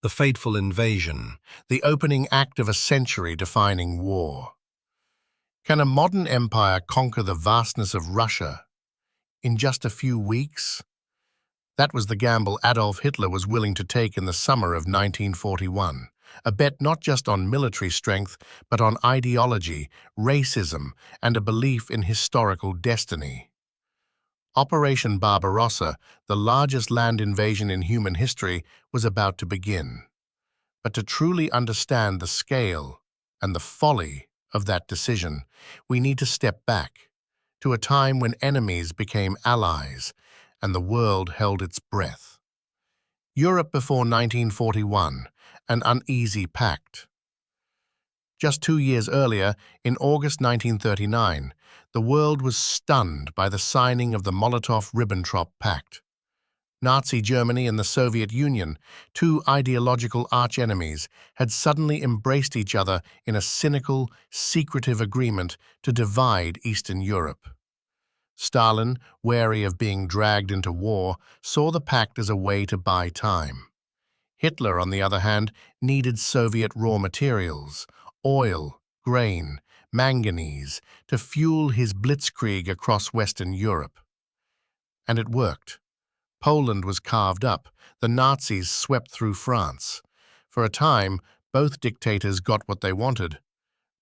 The fateful invasion, the opening act of a century-defining war. Can a modern empire conquer the vastness of Russia in just a few weeks? That was the gamble Adolf Hitler was willing to take in the summer of 1941, a bet not just on military strength, but on ideology, racism, and a belief in historical destiny. Operation Barbarossa, the largest land invasion in human history, was about to begin. But to truly understand the scale and the folly of that decision, we need to step back to a time when enemies became allies and the world held its breath. Europe before 1941, an uneasy pact. Just 2 years earlier, in August 1939, the world was stunned by the signing of the Molotov-Ribbentrop Pact. Nazi Germany and the Soviet Union, two ideological archenemies, had suddenly embraced each other in a cynical, secretive agreement to divide Eastern Europe. Stalin, wary of being dragged into war, saw the pact as a way to buy time. Hitler, on the other hand, needed Soviet raw materials, oil, grain, manganese, to fuel his blitzkrieg across Western Europe. And it worked. Poland was carved up, the Nazis swept through France. For a time, both dictators got what they wanted,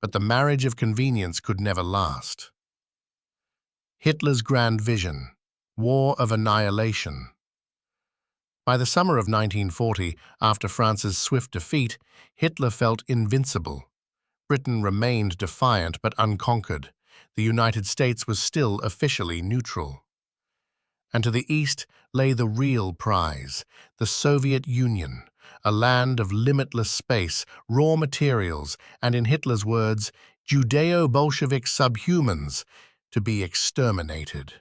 but the marriage of convenience could never last. Hitler's grand vision, war of annihilation. By the summer of 1940, after France's swift defeat, Hitler felt invincible. Britain remained defiant but unconquered. The United States was still officially neutral. And to the east lay the real prize, the Soviet Union, a land of limitless space, raw materials, and in Hitler's words, Judeo-Bolshevik subhumans, to be exterminated.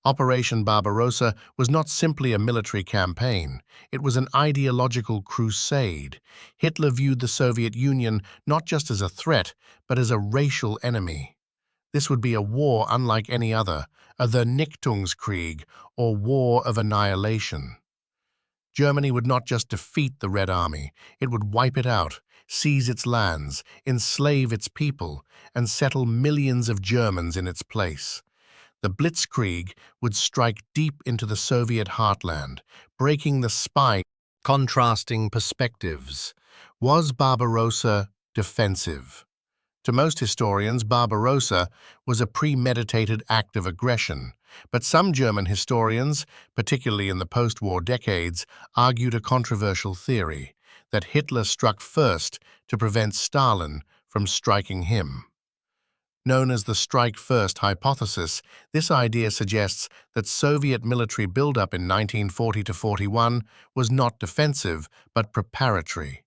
Operation Barbarossa was not simply a military campaign, it was an ideological crusade. Hitler viewed the Soviet Union not just as a threat, but as a racial enemy. This would be a war unlike any other, a Vernichtungskrieg, or war of annihilation. Germany would not just defeat the Red Army, it would wipe it out, seize its lands, enslave its people, and settle millions of Germans in its place. The blitzkrieg would strike deep into the Soviet heartland, breaking the spine. Contrasting perspectives. Was Barbarossa defensive? To most historians, Barbarossa was a premeditated act of aggression, but some German historians, particularly in the post-war decades, argued a controversial theory, that Hitler struck first to prevent Stalin from striking him. Known as the strike first hypothesis, this idea suggests that Soviet military buildup in 1940–41 was not defensive but preparatory.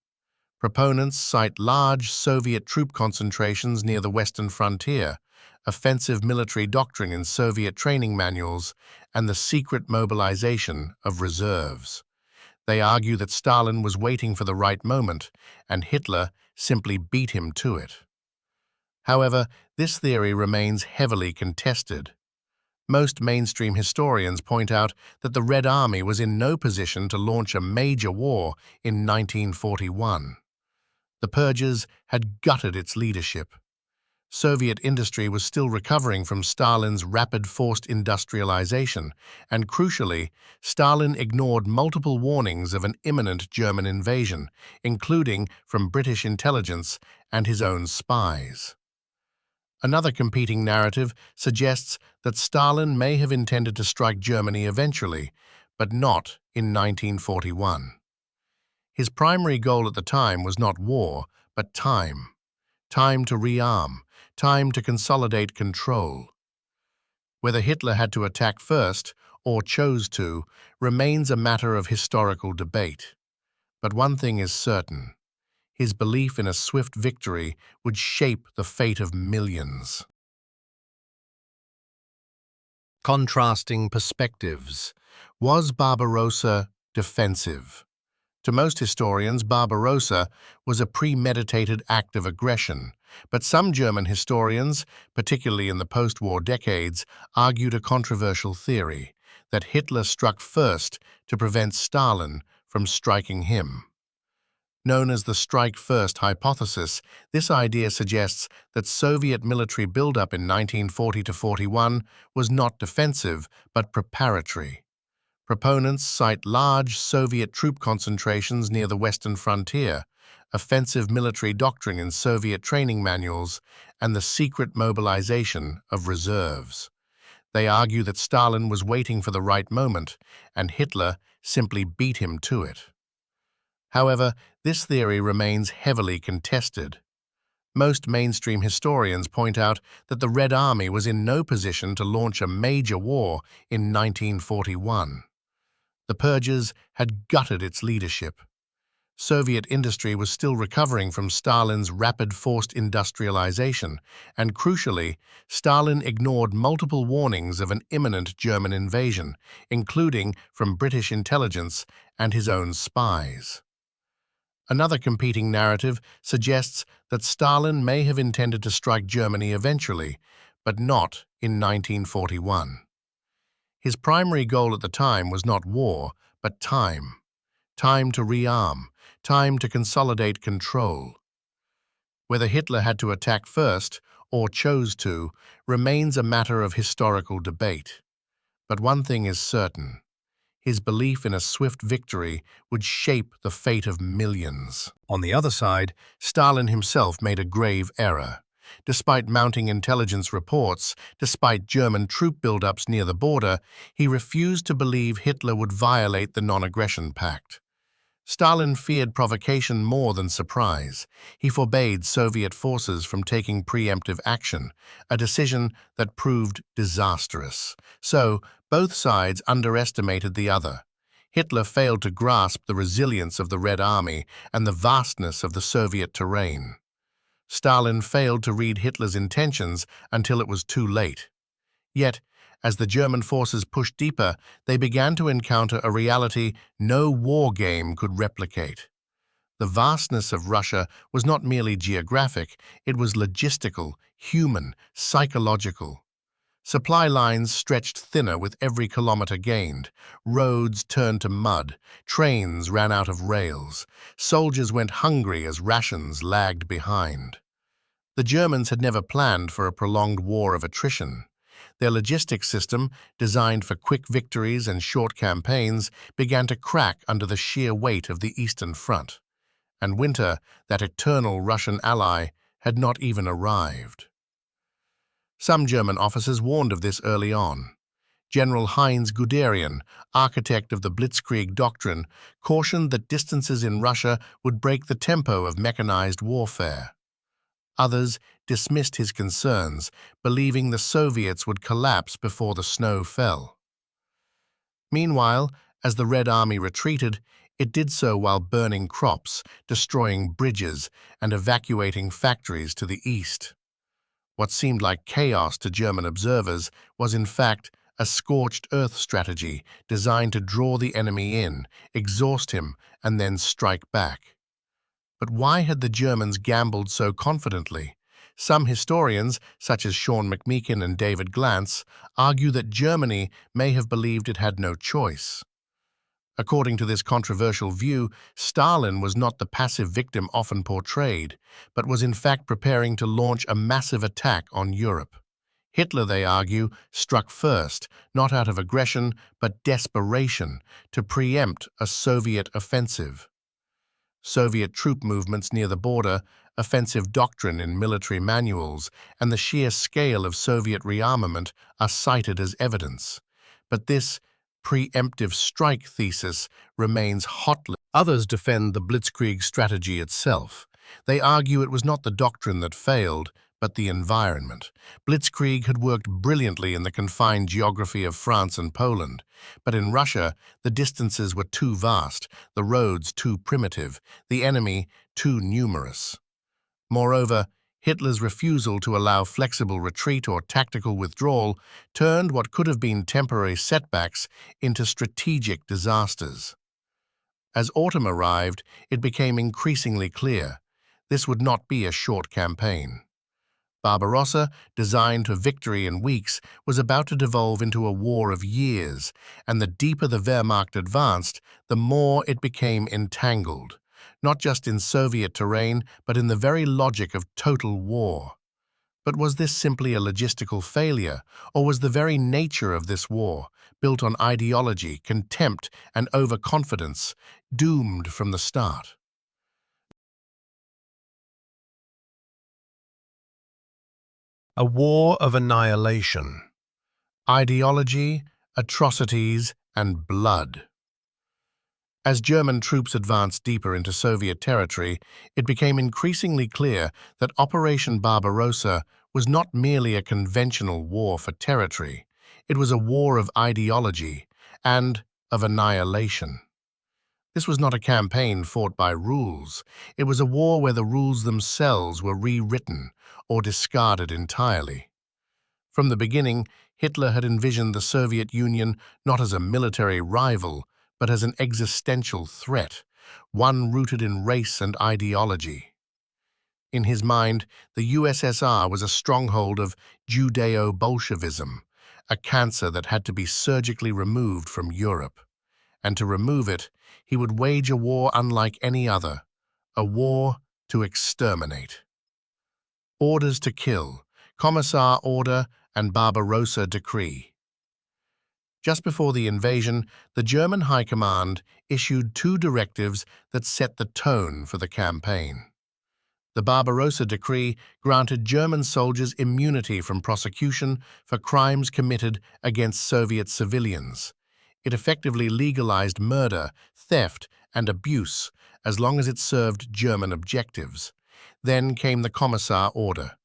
Proponents cite large Soviet troop concentrations near the western frontier, offensive military doctrine in Soviet training manuals, and the secret mobilization of reserves. They argue that Stalin was waiting for the right moment, and Hitler simply beat him to it. However, this theory remains heavily contested. Most mainstream historians point out that the Red Army was in no position to launch a major war in 1941. The purges had gutted its leadership. Soviet industry was still recovering from Stalin's rapid forced industrialization, and crucially, Stalin ignored multiple warnings of an imminent German invasion, including from British intelligence and his own spies. Another competing narrative suggests that Stalin may have intended to strike Germany eventually, but not in 1941. His primary goal at the time was not war, but time. Time to rearm, time to consolidate control. Whether Hitler had to attack first, or chose to, remains a matter of historical debate. But one thing is certain. His belief in a swift victory would shape the fate of millions. Contrasting perspectives. Was Barbarossa defensive? To most historians, Barbarossa was a premeditated act of aggression, but some German historians, particularly in the post-war decades, argued a controversial theory, that Hitler struck first to prevent Stalin from striking him. Known as the strike first hypothesis, this idea suggests that Soviet military buildup in 1940 to 41 was not defensive but preparatory. Proponents cite large Soviet troop concentrations near the western frontier, offensive military doctrine in Soviet training manuals, and the secret mobilization of reserves. They argue that Stalin was waiting for the right moment, and Hitler simply beat him to it. However, this theory remains heavily contested. Most mainstream historians point out that the Red Army was in no position to launch a major war in 1941. The purges had gutted its leadership. Soviet industry was still recovering from Stalin's rapid forced industrialization, and crucially, Stalin ignored multiple warnings of an imminent German invasion, including from British intelligence and his own spies. Another competing narrative suggests that Stalin may have intended to strike Germany eventually, but not in 1941. His primary goal at the time was not war, but time. Time to rearm, time to consolidate control. Whether Hitler had to attack first, or chose to, remains a matter of historical debate. But one thing is certain: his belief in a swift victory would shape the fate of millions. On the other side, Stalin himself made a grave error. Despite mounting intelligence reports, despite German troop buildups near the border, he refused to believe Hitler would violate the non-aggression pact. Stalin feared provocation more than surprise. He forbade Soviet forces from taking preemptive action, a decision that proved disastrous. So, both sides underestimated the other. Hitler failed to grasp the resilience of the Red Army and the vastness of the Soviet terrain. Stalin failed to read Hitler's intentions until it was too late. Yet, as the German forces pushed deeper, they began to encounter a reality no war game could replicate. The vastness of Russia was not merely geographic, it was logistical, human, psychological. Supply lines stretched thinner with every kilometer gained. Roads turned to mud. Trains ran out of rails. Soldiers went hungry as rations lagged behind. The Germans had never planned for a prolonged war of attrition. Their logistics system, designed for quick victories and short campaigns, began to crack under the sheer weight of the Eastern Front. And winter, that eternal Russian ally, had not even arrived. Some German officers warned of this early on. General Heinz Guderian, architect of the blitzkrieg doctrine, cautioned that distances in Russia would break the tempo of mechanized warfare. Others dismissed his concerns, believing the Soviets would collapse before the snow fell. Meanwhile, as the Red Army retreated, it did so while burning crops, destroying bridges, and evacuating factories to the east. What seemed like chaos to German observers was in fact a scorched earth strategy designed to draw the enemy in, exhaust him, and then strike back. But why had the Germans gambled so confidently? Some historians, such as Sean McMeekin and David Glantz, argue that Germany may have believed it had no choice. According to this controversial view, Stalin was not the passive victim often portrayed, but was in fact preparing to launch a massive attack on Europe. Hitler, they argue, struck first, not out of aggression, but desperation, to preempt a Soviet offensive. Soviet troop movements near the border, offensive doctrine in military manuals, and the sheer scale of Soviet rearmament are cited as evidence. But this preemptive strike thesis remains hotly. Others defend the blitzkrieg strategy itself. They argue it was not the doctrine that failed, but the environment. Blitzkrieg had worked brilliantly in the confined geography of France and Poland, but in Russia, the distances were too vast, the roads too primitive, the enemy too numerous. Moreover, Hitler's refusal to allow flexible retreat or tactical withdrawal turned what could have been temporary setbacks into strategic disasters. As autumn arrived, it became increasingly clear this would not be a short campaign. Barbarossa, designed for victory in weeks, was about to devolve into a war of years, and the deeper the Wehrmacht advanced, the more it became entangled, not just in Soviet terrain, but in the very logic of total war. But was this simply a logistical failure, or was the very nature of this war, built on ideology, contempt, and overconfidence, doomed from the start? A war of annihilation. Ideology, atrocities, and blood. As German troops advanced deeper into Soviet territory, it became increasingly clear that Operation Barbarossa was not merely a conventional war for territory. It was a war of ideology and of annihilation. This was not a campaign fought by rules. It was a war where the rules themselves were rewritten or discarded entirely. From the beginning, Hitler had envisioned the Soviet Union not as a military rival, but as an existential threat, one rooted in race and ideology. In his mind, the USSR was a stronghold of Judeo-Bolshevism, a cancer that had to be surgically removed from Europe. And to remove it, he would wage a war unlike any other, a war to exterminate. Orders to kill, Commissar Order and Barbarossa Decree. Just before the invasion, the German High Command issued two directives that set the tone for the campaign. The Barbarossa Decree granted German soldiers immunity from prosecution for crimes committed against Soviet civilians. It effectively legalized murder, theft, and abuse as long as it served German objectives. Then came the Commissar Order.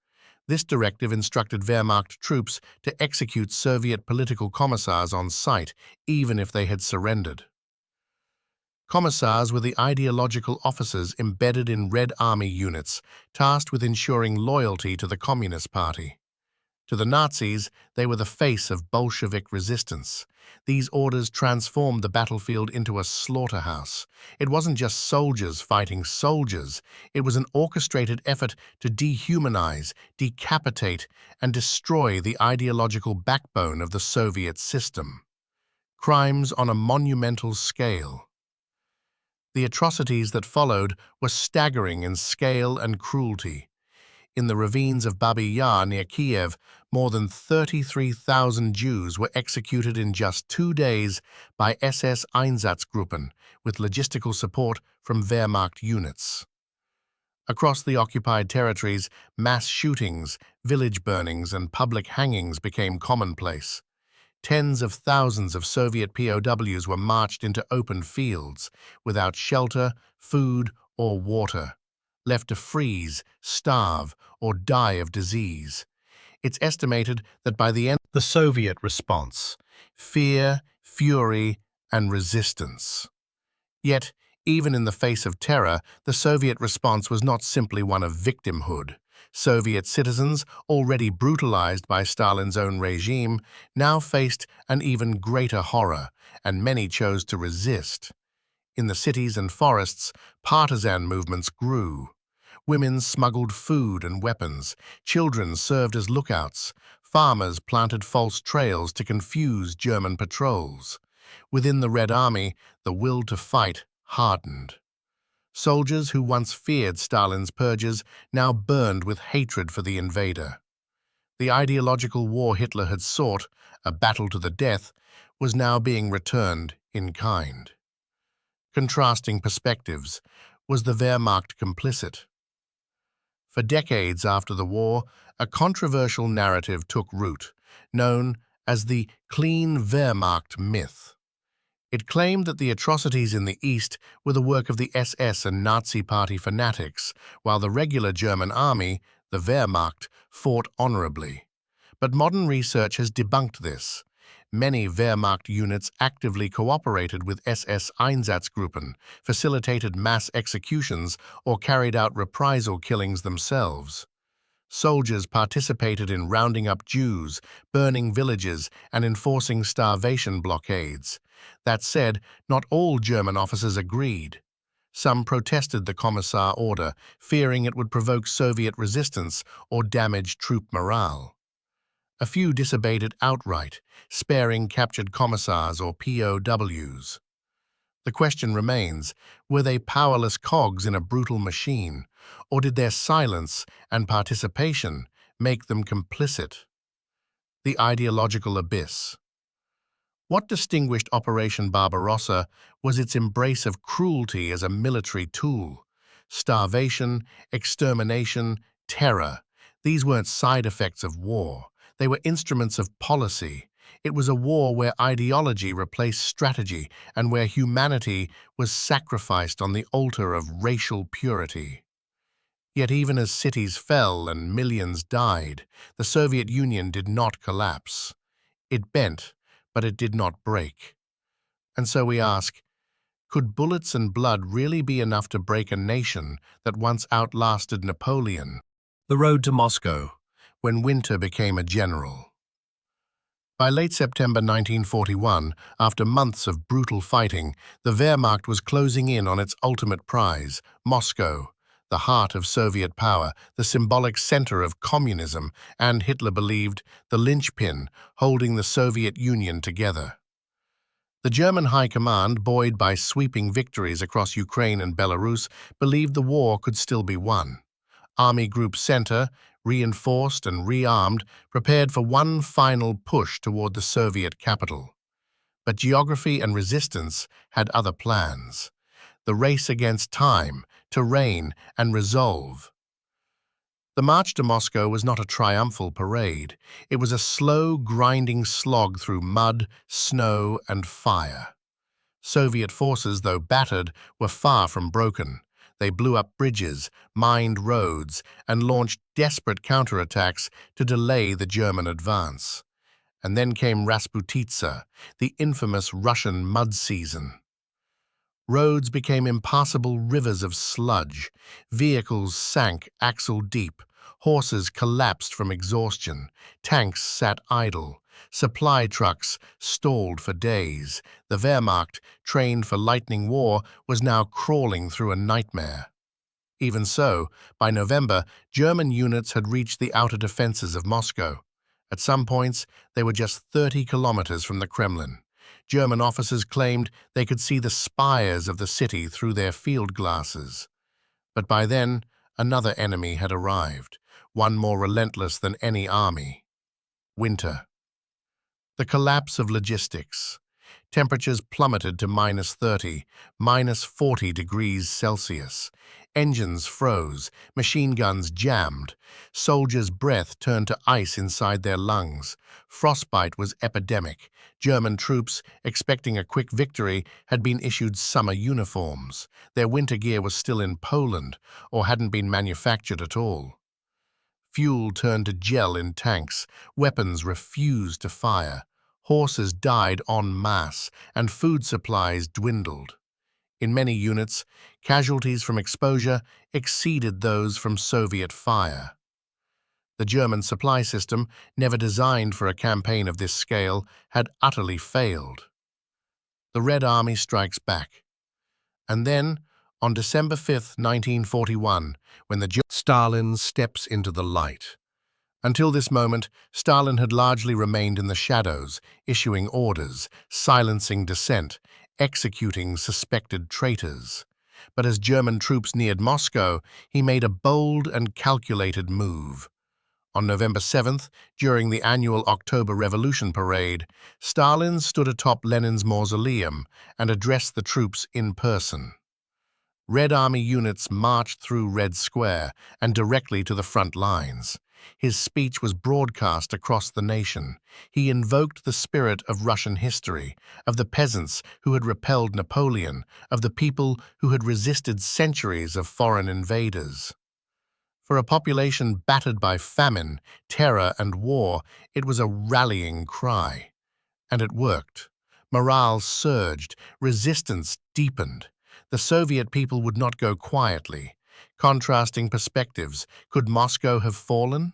This directive instructed Wehrmacht troops to execute Soviet political commissars on sight, even if they had surrendered. Commissars were the ideological officers embedded in Red Army units, tasked with ensuring loyalty to the Communist Party. To the Nazis, they were the face of Bolshevik resistance. These orders transformed the battlefield into a slaughterhouse. It wasn't just soldiers fighting soldiers. It was an orchestrated effort to dehumanize, decapitate, and destroy the ideological backbone of the Soviet system. Crimes on a monumental scale. The atrocities that followed were staggering in scale and cruelty. In the ravines of Babi Yar near Kiev, more than 33,000 Jews were executed in just 2 days by SS Einsatzgruppen, with logistical support from Wehrmacht units. Across the occupied territories, mass shootings, village burnings, and public hangings became commonplace. Tens of thousands of Soviet POWs were marched into open fields, without shelter, food, or water, left to freeze, starve, or die of disease. It's estimated that by the end, The Soviet response. fear, fury, and resistance. Yet, even in the face of terror, the Soviet response was not simply one of victimhood. Soviet citizens, already brutalized by Stalin's own regime, now faced an even greater horror, and many chose to resist. In the cities and forests, partisan movements grew. Women smuggled food and weapons, children served as lookouts, farmers planted false trails to confuse German patrols. Within the Red Army, the will to fight hardened. Soldiers who once feared Stalin's purges now burned with hatred for the invader. The ideological war Hitler had sought, a battle to the death, was now being returned in kind. Contrasting perspectives, was the Wehrmacht complicit? For decades after the war, a controversial narrative took root, known as the Clean Wehrmacht myth. It claimed that the atrocities in the East were the work of the SS and Nazi Party fanatics, while the regular German army, the Wehrmacht, fought honorably. But modern research has debunked this. Many Wehrmacht units actively cooperated with SS Einsatzgruppen, facilitated mass executions, or carried out reprisal killings themselves. Soldiers participated in rounding up Jews, burning villages, and enforcing starvation blockades. That said, not all German officers agreed. Some protested the Commissar order, fearing it would provoke Soviet resistance or damage troop morale. A few disobeyed it outright, sparing captured commissars or POWs. The question remains, were they powerless cogs in a brutal machine, or did their silence and participation make them complicit? The ideological abyss. What distinguished Operation Barbarossa was its embrace of cruelty as a military tool. Starvation, extermination, terror. These weren't side effects of war. They were instruments of policy. It was a war where ideology replaced strategy and where humanity was sacrificed on the altar of racial purity. Yet even as cities fell and millions died, the Soviet Union did not collapse. It bent, but it did not break. And so we ask, could bullets and blood really be enough to break a nation that once outlasted Napoleon? The road to Moscow. When winter became a general. By late September 1941, after months of brutal fighting, the Wehrmacht was closing in on its ultimate prize, Moscow, the heart of Soviet power, the symbolic center of communism, and, Hitler believed, the linchpin holding the Soviet Union together. The German High Command, buoyed by sweeping victories across Ukraine and Belarus, believed the war could still be won. Army Group Center, reinforced and rearmed, prepared for one final push toward the Soviet capital. But geography and resistance had other plans. The race against time, terrain, and resolve. The march to Moscow was not a triumphal parade. It was a slow, grinding slog through mud, snow, and fire. Soviet forces, though battered, were far from broken. They blew up bridges, mined roads, and launched desperate counterattacks to delay the German advance. And then came Rasputitsa, the infamous Russian mud season. Roads became impassable rivers of sludge. Vehicles sank axle-deep. Horses collapsed from exhaustion. Tanks sat idle. Supply trucks stalled for days. The Wehrmacht, trained for lightning war, was now crawling through a nightmare. Even so, by November, German units had reached the outer defenses of Moscow. At some points, they were just 30 kilometers from the Kremlin. German officers claimed they could see the spires of the city through their field glasses. But by then, another enemy had arrived, one more relentless than any army. Winter. The collapse of logistics. Temperatures plummeted to -30, -40 degrees Celsius. Engines froze, machine guns jammed. Soldiers' breath turned to ice inside their lungs. Frostbite was epidemic. German troops, expecting a quick victory, had been issued summer uniforms. Their winter gear was still in Poland, or hadn't been manufactured at all. Fuel turned to gel in tanks. Weapons refused to fire. Horses died en masse, and food supplies dwindled. In many units, casualties from exposure exceeded those from Soviet fire. The German supply system, never designed for a campaign of this scale, had utterly failed. The Red Army strikes back. And then, on December 5, 1941, when Stalin steps into the light. Until this moment, Stalin had largely remained in the shadows, issuing orders, silencing dissent, executing suspected traitors. But as German troops neared Moscow, he made a bold and calculated move. On November 7th, during the annual October Revolution Parade, Stalin stood atop Lenin's mausoleum and addressed the troops in person. Red Army units marched through Red Square and directly to the front lines. His speech was broadcast across the nation. He invoked the spirit of Russian history, of the peasants who had repelled Napoleon, of the people who had resisted centuries of foreign invaders. For a population battered by famine, terror, and war, it was a rallying cry. And it worked. Morale surged, resistance deepened. The Soviet people would not go quietly. Contrasting perspectives, could Moscow have fallen?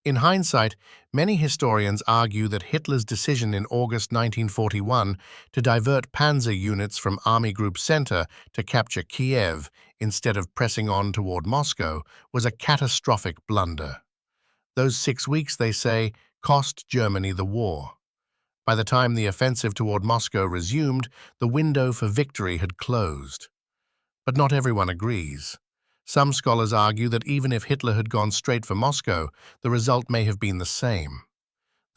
In hindsight, many historians argue that Hitler's decision in August 1941 to divert panzer units from Army Group Center to capture Kiev instead of pressing on toward Moscow was a catastrophic blunder. Those 6 weeks, they say, cost Germany the war. By the time the offensive toward Moscow resumed, the window for victory had closed. But not everyone agrees. Some scholars argue that even if Hitler had gone straight for Moscow, the result may have been the same.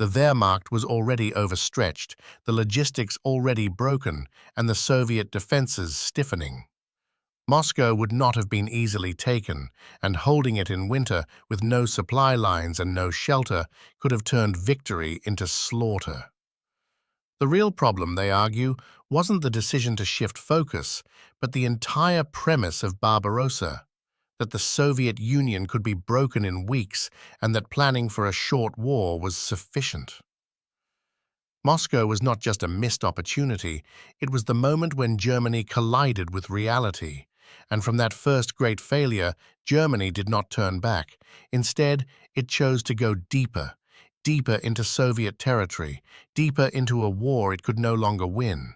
The Wehrmacht was already overstretched, the logistics already broken, and the Soviet defenses stiffening. Moscow would not have been easily taken, and holding it in winter with no supply lines and no shelter could have turned victory into slaughter. The real problem, they argue, wasn't the decision to shift focus, but the entire premise of Barbarossa, that the Soviet Union could be broken in weeks and that planning for a short war was sufficient. Moscow was not just a missed opportunity, it was the moment when Germany collided with reality. And from that first great failure, Germany did not turn back. Instead, it chose to go deeper into Soviet territory, deeper into a war it could no longer win.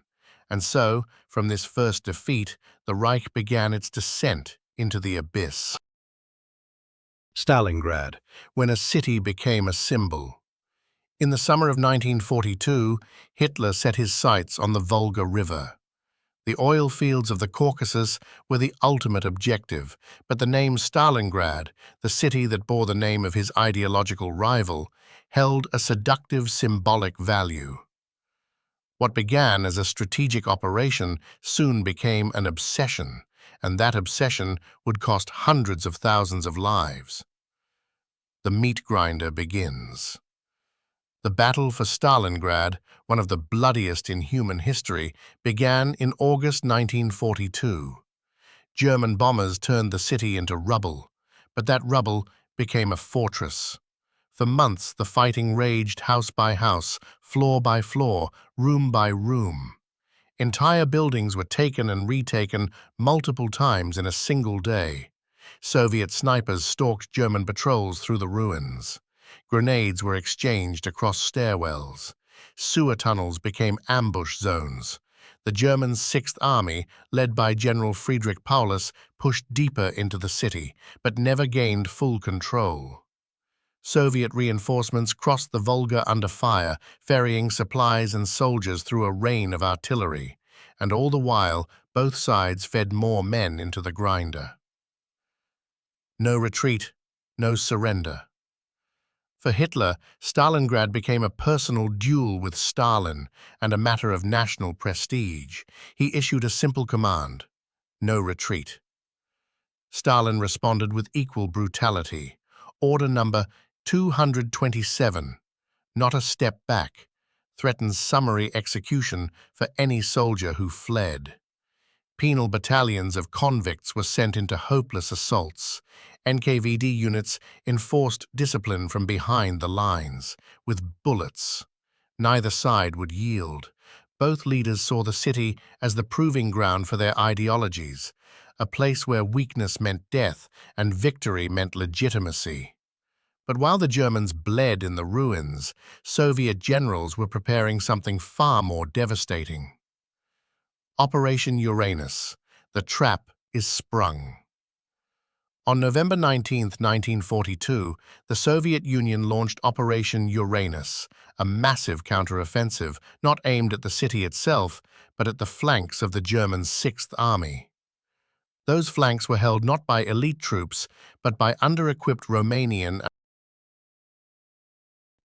And so, from this first defeat, the Reich began its descent into the abyss. Stalingrad, when a city became a symbol. In the summer of 1942, Hitler set his sights on the Volga River. The oil fields of the Caucasus were the ultimate objective, but the name Stalingrad, the city that bore the name of his ideological rival, held a seductive symbolic value. What began as a strategic operation soon became an obsession, and that obsession would cost hundreds of thousands of lives. The meat grinder begins. The battle for Stalingrad, one of the bloodiest in human history, began in August 1942. German bombers turned the city into rubble, but that rubble became a fortress. For months, the fighting raged house by house, floor by floor, room by room. Entire buildings were taken and retaken multiple times in a single day. Soviet snipers stalked German patrols through the ruins. Grenades were exchanged across stairwells. Sewer tunnels became ambush zones. The German Sixth Army, led by General Friedrich Paulus, pushed deeper into the city, but never gained full control. Soviet reinforcements crossed the Volga under fire, ferrying supplies and soldiers through a rain of artillery, and all the while, both sides fed more men into the grinder. No retreat, no surrender. For Hitler, Stalingrad became a personal duel with Stalin and a matter of national prestige. He issued a simple command: no retreat. Stalin responded with equal brutality. Order number 227, not a step back, threatens summary execution for any soldier who fled. Penal battalions of convicts were sent into hopeless assaults. NKVD units enforced discipline from behind the lines, with bullets. Neither side would yield. Both leaders saw the city as the proving ground for their ideologies, a place where weakness meant death and victory meant legitimacy. But while the Germans bled in the ruins, Soviet generals were preparing something far more devastating. Operation Uranus. The trap is sprung. On November 19, 1942, the Soviet Union launched Operation Uranus, a massive counteroffensive not aimed at the city itself, but at the flanks of the German Sixth Army. Those flanks were held not by elite troops, but by under-equipped Romanian.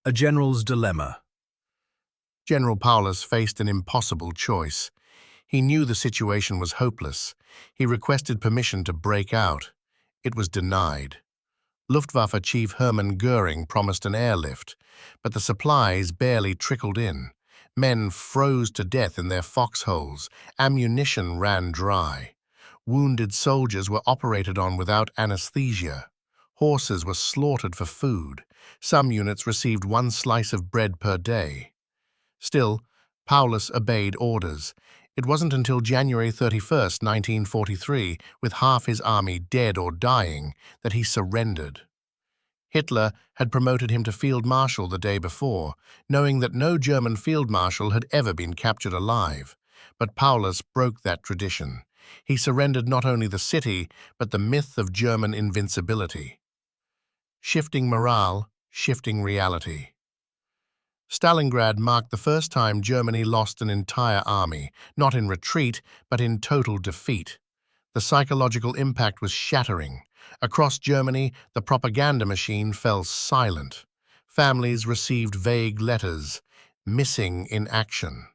A general's dilemma. General Paulus faced an impossible choice. He knew the situation was hopeless. He requested permission to break out. It was denied. Luftwaffe Chief Hermann Goering promised an airlift, but the supplies barely trickled in. Men froze to death in their foxholes. Ammunition ran dry. Wounded soldiers were operated on without anesthesia. Horses were slaughtered for food. Some units received one slice of bread per day. Still, Paulus obeyed orders. It wasn't until January 31, 1943, with half his army dead or dying, that he surrendered. Hitler had promoted him to field marshal the day before, knowing that no German field marshal had ever been captured alive. But Paulus broke that tradition. He surrendered not only the city, but the myth of German invincibility. Shifting morale, shifting reality. Stalingrad marked the first time Germany lost an entire army, not in retreat, but in total defeat. The psychological impact was shattering. Across Germany, the propaganda machine fell silent. Families received vague letters, missing in action.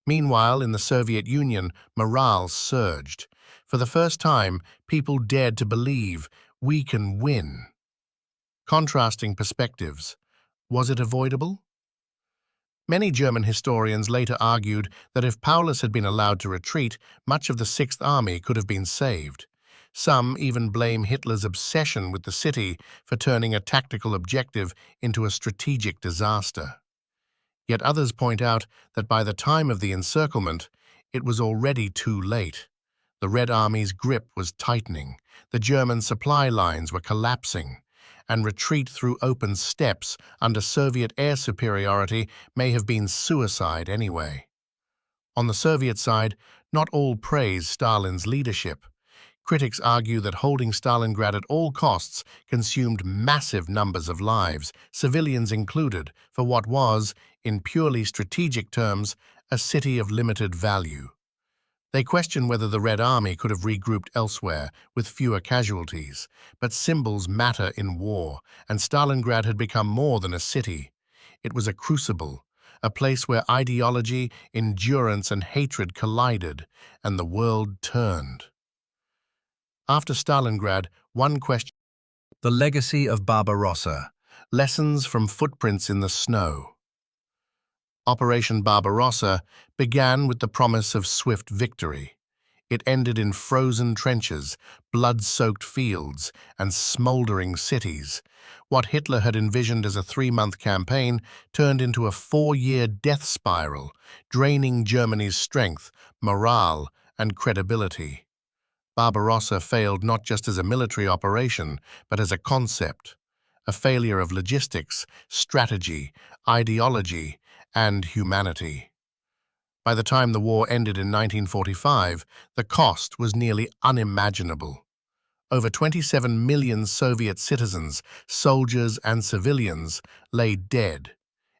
Meanwhile, in the Soviet Union, morale surged. For the first time, people dared to believe, we can win. Contrasting perspectives. Was it avoidable? Many German historians later argued that if Paulus had been allowed to retreat, much of the Sixth Army could have been saved. Some even blame Hitler's obsession with the city for turning a tactical objective into a strategic disaster. Yet others point out that by the time of the encirclement, it was already too late. The Red Army's grip was tightening, the German supply lines were collapsing, and retreat through open steppes under Soviet air superiority may have been suicide anyway. On the Soviet side, not all praise Stalin's leadership. Critics argue that holding Stalingrad at all costs consumed massive numbers of lives, civilians included, for what was, in purely strategic terms, a city of limited value. They question whether the Red Army could have regrouped elsewhere with fewer casualties, but symbols matter in war, and Stalingrad had become more than a city. It was a crucible, a place where ideology, endurance, and hatred collided, and the world turned. After Stalingrad, one question: The legacy of Barbarossa. lessons from footprints in the snow. Operation Barbarossa began with the promise of swift victory. It ended in frozen trenches, blood-soaked fields, and smoldering cities. What Hitler had envisioned as a 3-month campaign turned into a 4-year death spiral, draining Germany's strength, morale, and credibility. Barbarossa failed not just as a military operation, but as a concept, a failure of logistics, strategy, ideology, and humanity. By the time the war ended in 1945, the cost was nearly unimaginable. Over 27 million Soviet citizens, soldiers and civilians, lay dead.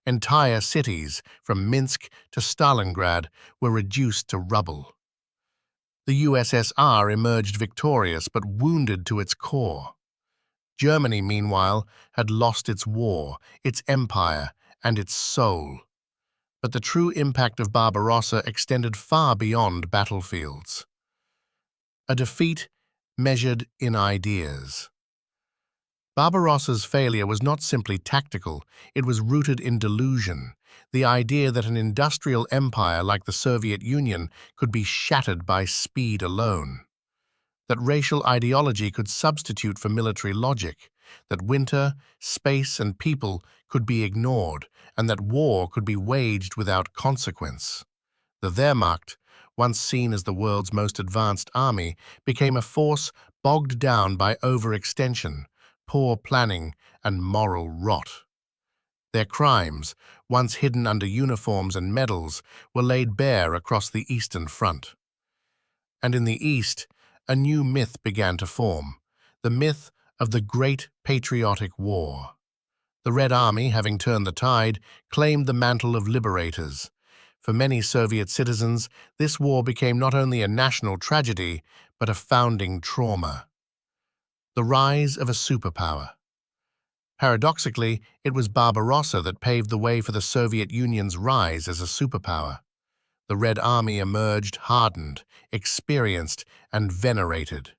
Entire cities, from Minsk to Stalingrad, were reduced to rubble. The USSR emerged victorious but wounded to its core. Germany, meanwhile, had lost its war, its empire, and its soul. But the true impact of Barbarossa extended far beyond battlefields. A defeat measured in ideas. Barbarossa's failure was not simply tactical, it was rooted in delusion, the idea that an industrial empire like the Soviet Union could be shattered by speed alone, that racial ideology could substitute for military logic, that winter, space, and people could be ignored, and that war could be waged without consequence. The Wehrmacht, once seen as the world's most advanced army, became a force bogged down by overextension, poor planning, and moral rot. Their crimes, once hidden under uniforms and medals, were laid bare across the Eastern Front. And in the East, a new myth began to form, the myth of the Great Patriotic War. The Red Army, having turned the tide, claimed the mantle of liberators. For many Soviet citizens, this war became not only a national tragedy, but a founding trauma. The rise of a superpower. Paradoxically, it was Barbarossa that paved the way for the Soviet Union's rise as a superpower. The Red Army emerged hardened, experienced, and venerated.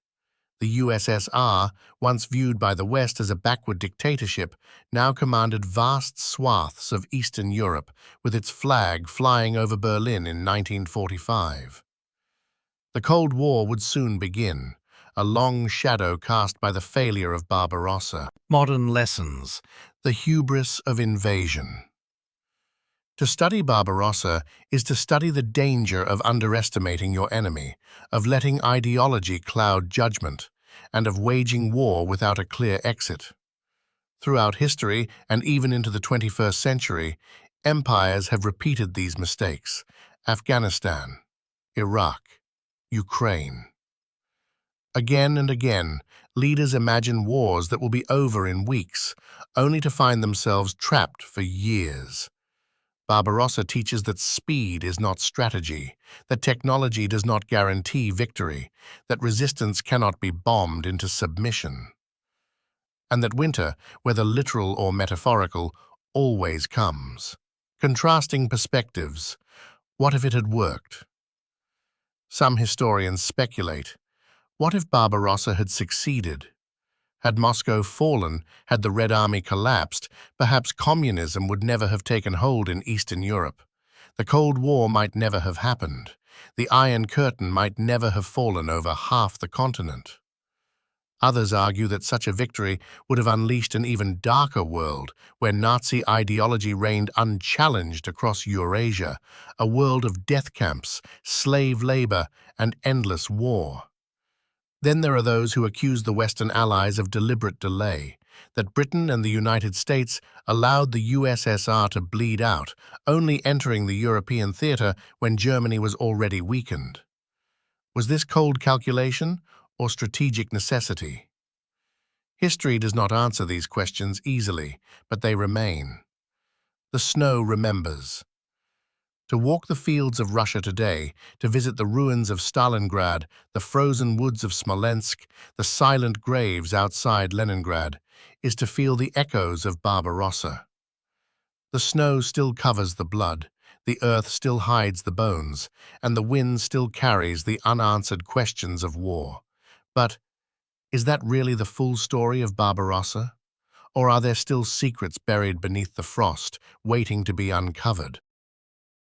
The USSR, once viewed by the West as a backward dictatorship, now commanded vast swaths of Eastern Europe, with its flag flying over Berlin in 1945. The Cold War would soon begin, a long shadow cast by the failure of Barbarossa. Modern lessons. The hubris of invasion. To study Barbarossa is to study the danger of underestimating your enemy, of letting ideology cloud judgment, and of waging war without a clear exit. Throughout history, and even into the 21st century, empires have repeated these mistakes. Afghanistan, Iraq, Ukraine. Again and again, leaders imagine wars that will be over in weeks, only to find themselves trapped for years. Barbarossa teaches that speed is not strategy, that technology does not guarantee victory, that resistance cannot be bombed into submission, and that winter, whether literal or metaphorical, always comes. Contrasting perspectives. What if it had worked? Some historians speculate. What if Barbarossa had succeeded? Had Moscow fallen, had the Red Army collapsed, perhaps communism would never have taken hold in Eastern Europe. The Cold War might never have happened. The Iron Curtain might never have fallen over half the continent. Others argue that such a victory would have unleashed an even darker world, where Nazi ideology reigned unchallenged across Eurasia, a world of death camps, slave labor, and endless war. Then there are those who accuse the Western Allies of deliberate delay, that Britain and the United States allowed the USSR to bleed out, only entering the European theater when Germany was already weakened. Was this cold calculation or strategic necessity? History does not answer these questions easily, but they remain. The snow remembers. To walk the fields of Russia today, to visit the ruins of Stalingrad, the frozen woods of Smolensk, the silent graves outside Leningrad, is to feel the echoes of Barbarossa. The snow still covers the blood, the earth still hides the bones, and the wind still carries the unanswered questions of war. But is that really the full story of Barbarossa? Or are there still secrets buried beneath the frost, waiting to be uncovered?